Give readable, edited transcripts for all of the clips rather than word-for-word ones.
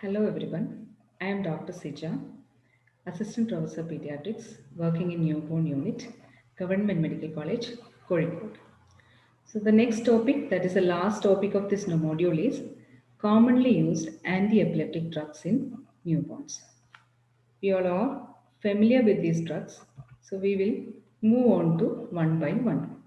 Hello everyone, I am Dr. Seizure, Assistant Professor Pediatrics working in Newborn Unit, Government Medical College, Kozhikode. So the next topic, that is the last topic of this module, is commonly used anti-epileptic drugs in newborns. We all are familiar with these drugs, so we will move on to one by one.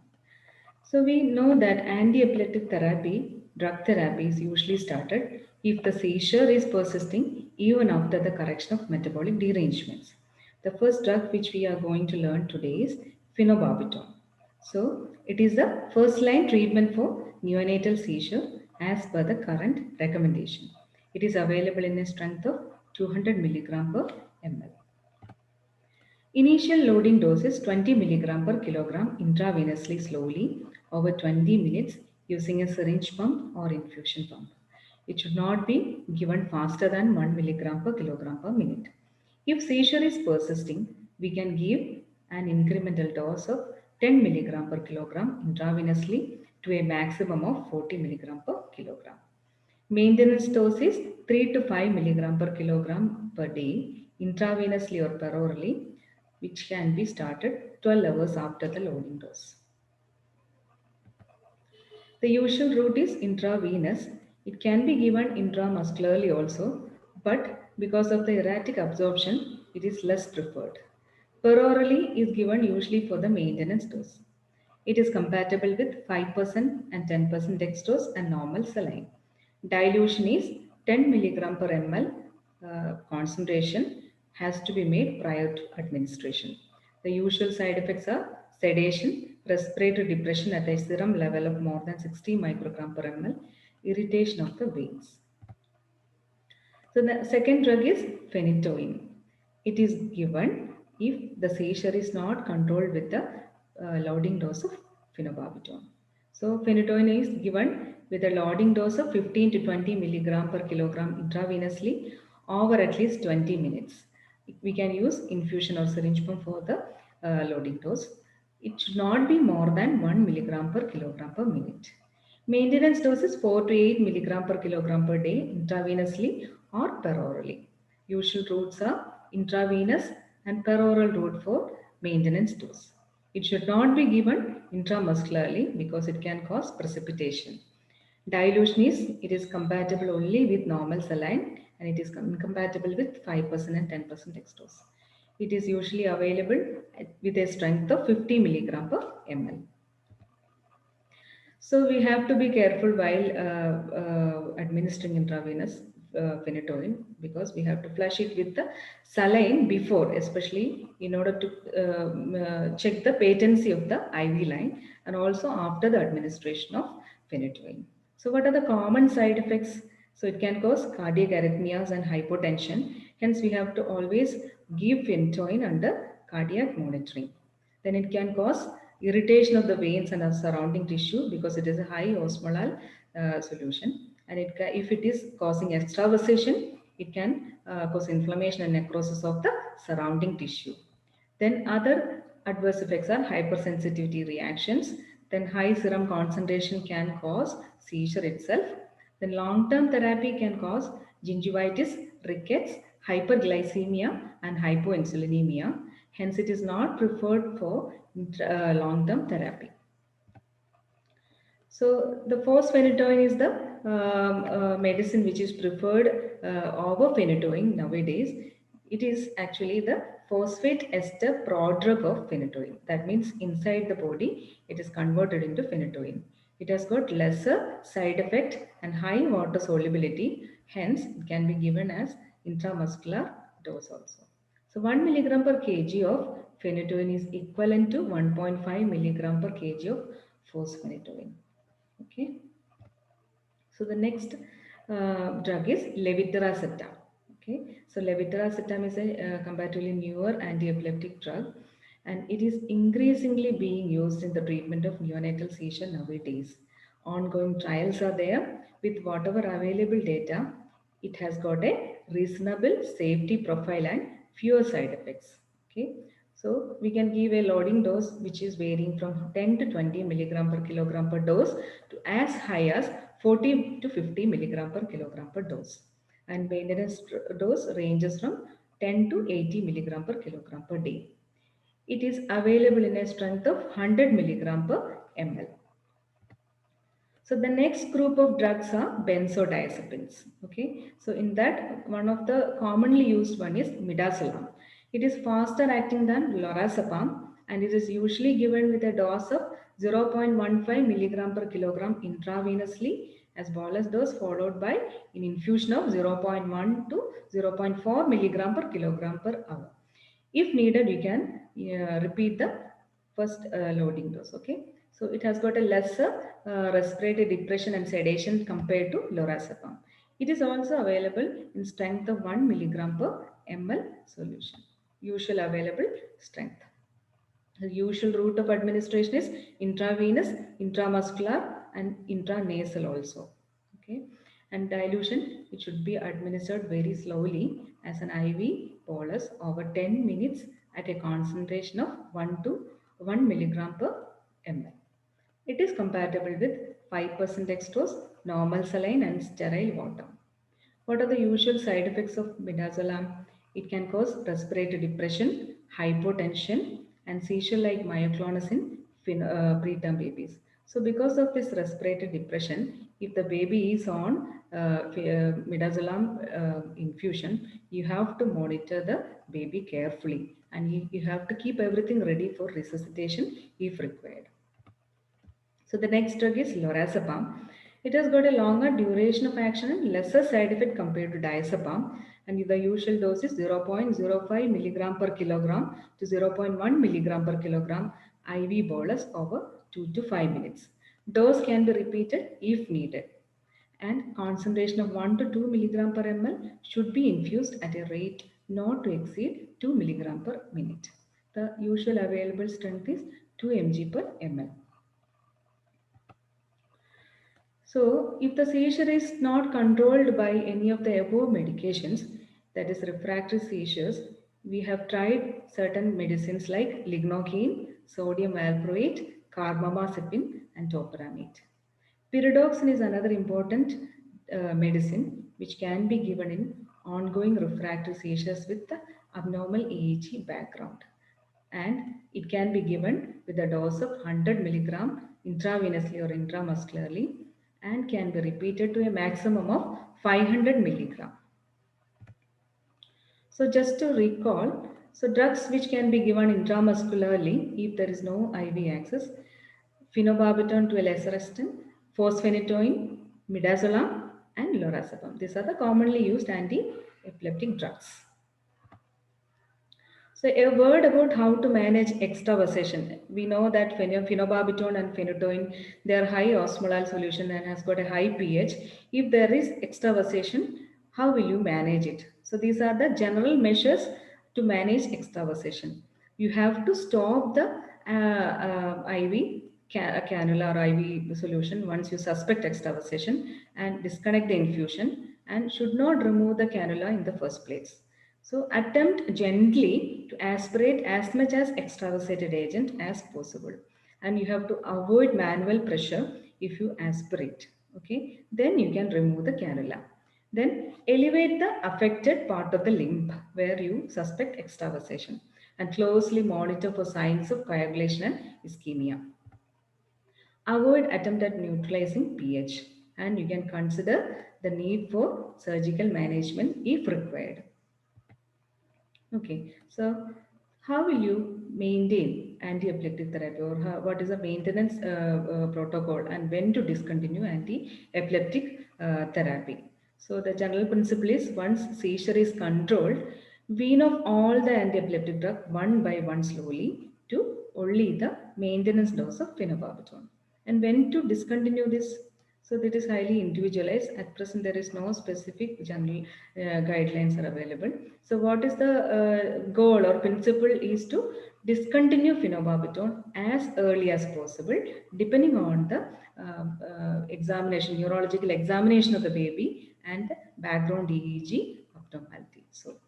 So we know that anti-epileptic therapy, drug therapy is usually started if the seizure is persisting even after the correction of metabolic derangements. The first drug which we are going to learn today is phenobarbital. So it is the first line treatment for neonatal seizure as per the current recommendation. It is available in a strength of 200 milligram per ml. Initial loading dose is 20 milligram per kilogram intravenously slowly over 20 minutes using a syringe pump or infusion pump. It should not be given faster than 1 milligram per kilogram per minute. If seizure is persisting, we can give an incremental dose of 10 milligram per kilogram intravenously to a maximum of 40 milligram per kilogram. Maintenance dose is 3 to 5 milligram per kilogram per day intravenously or perorally, which can be started 12 hours after the loading dose. The usual route is intravenous. It can be given intramuscularly also, but because of the erratic absorption, it is less preferred. Perorally is given usually for the maintenance dose. It is compatible with 5% and 10% dextrose and normal saline. Dilution is 10 milligram per ml concentration has to be made prior to administration. The usual side effects are sedation, respiratory depression at a serum level of more than 60 microgram per ml, irritation of the veins. So the second drug is phenytoin. It is given if the seizure is not controlled with the loading dose of phenobarbital. So phenytoin is given with a loading dose of 15 to 20 milligram per kilogram intravenously over at least 20 minutes. We can use infusion or syringe pump for the loading dose. It should not be more than 1 milligram per kilogram per minute. Maintenance dose is 4 to 8 milligram per kilogram per day intravenously or perorally. Usual routes are intravenous and peroral route for maintenance dose. It should not be given intramuscularly because it can cause precipitation. Dilution is, it is compatible only with normal saline and it is incompatible with 5% and 10% dextrose. It is usually available with a strength of 50 milligram per ml. So we have to be careful while administering intravenous phenytoin because we have to flush it with the saline before, especially in order to check the patency of the IV line and also after the administration of phenytoin. So what are the common side effects? So it can cause cardiac arrhythmias and hypotension. Hence we have to always give phenytoin under cardiac monitoring. Then it can cause irritation of the veins and the surrounding tissue because it is a high osmolar solution. And if it is causing extravasation, it can cause inflammation and necrosis of the surrounding tissue. Then other adverse effects are hypersensitivity reactions. Then high serum concentration can cause seizure itself. Then long-term therapy can cause gingivitis, rickets, hyperglycemia and hypoinsulinemia. Hence, it is not preferred for long-term therapy. So the fosphenytoin is the medicine which is preferred over phenytoin nowadays. It is actually the phosphate ester prodrug of phenytoin. That means inside the body, it is converted into phenytoin. It has got lesser side effect and high water solubility. Hence, it can be given as intramuscular dose also. So 1 milligram per kg of phenytoin is equivalent to 1.5 milligram per kg of fosphenytoin. Okay. So the next drug is Levetiracetam. Okay. So Levetiracetam is a comparatively newer anti-epileptic drug and it is increasingly being used in the treatment of neonatal seizure nowadays. Ongoing trials are there with whatever available data. It has got a reasonable safety profile and fewer side effects. Okay. So we can give a loading dose which is varying from 10 to 20 milligram per kilogram per dose to as high as 40 to 50 milligram per kilogram per dose. and maintenance dose ranges from 10 to 80 milligram per kilogram per day. It is available in a strength of 100 milligram per ml. So the next group of drugs are benzodiazepines. Okay, so in that one of the commonly used one is midazolam. It is faster acting than lorazepam and it is usually given with a dose of 0.15 milligram per kilogram intravenously as well as dose followed by an infusion of 0.1 to 0.4 milligram per kilogram per hour. If needed, you can repeat the first loading dose. Okay, so it has got a lesser respiratory depression and sedation compared to lorazepam. It is also available in strength of 1 milligram per ml solution. Usual available strength. The usual route of administration is intravenous, intramuscular, and intranasal also. Okay, and dilution it should be administered very slowly as an IV bolus over 10 minutes at a concentration of 1 to 1 milligram per ml. It is compatible with 5% dextrose, normal saline, and sterile water. What are the usual side effects of midazolam? It can cause respiratory depression, hypotension, and seizure-like myoclonus in preterm babies. So, because of this respiratory depression, if the baby is on midazolam infusion, you have to monitor the baby carefully, and you have to keep everything ready for resuscitation if required. So the next drug is lorazepam. It has got a longer duration of action and lesser side effect compared to diazepam. And the usual dose is 0.05 milligram per kilogram to 0.1 milligram per kilogram IV bolus over 2 to 5 minutes. Dose can be repeated if needed. And concentration of 1 to 2 milligram per ml should be infused at a rate not to exceed 2 milligram per minute. The usual available strength is 2 mg per ml. So, if the seizure is not controlled by any of the above medications, that is refractory seizures, we have tried certain medicines like lignocaine, sodium valproate, carbamazepine, and topiramate. Pyridoxine is another important medicine which can be given in ongoing refractory seizures with the abnormal EEG background, and it can be given with a dose of 100 milligram intravenously or intramuscularly and can be repeated to a maximum of 500 milligram. So just to recall, so drugs which can be given intramuscularly if there is no IV access: phenobarbital to a lesser extent, fosphenytoin, midazolam, and lorazepam. These are the commonly used anti-epileptic drugs. So a word about how to manage extravasation. We know that phenobarbital and phenytoin, they are high osmolar solution and has got a high pH. If there is extravasation, how will you manage it? So these are the general measures to manage extravasation. You have to stop the IV cannula or IV solution once you suspect extravasation and disconnect the infusion and should not remove the cannula in the first place. So attempt gently to aspirate as much as extravasated agent as possible. And you have to avoid manual pressure if you aspirate. Okay, then you can remove the cannula. Then elevate the affected part of the limb where you suspect extravasation and closely monitor for signs of coagulation and ischemia. Avoid attempt at neutralizing pH and you can consider the need for surgical management if required. Okay, so how will you maintain anti-epileptic therapy or what is the maintenance protocol and when to discontinue anti-epileptic therapy? So the general principle is once seizure is controlled, wean off all the anti-epileptic drug one by one slowly to only the maintenance dose of phenobarbital. And when to discontinue this? So that is highly individualized. At present, there is no specific general guidelines are available. So what is the goal or principle is to discontinue phenobarbital as early as possible, depending on the examination, neurological examination of the baby and the background EEG abnormality. So,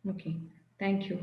okay, thank you.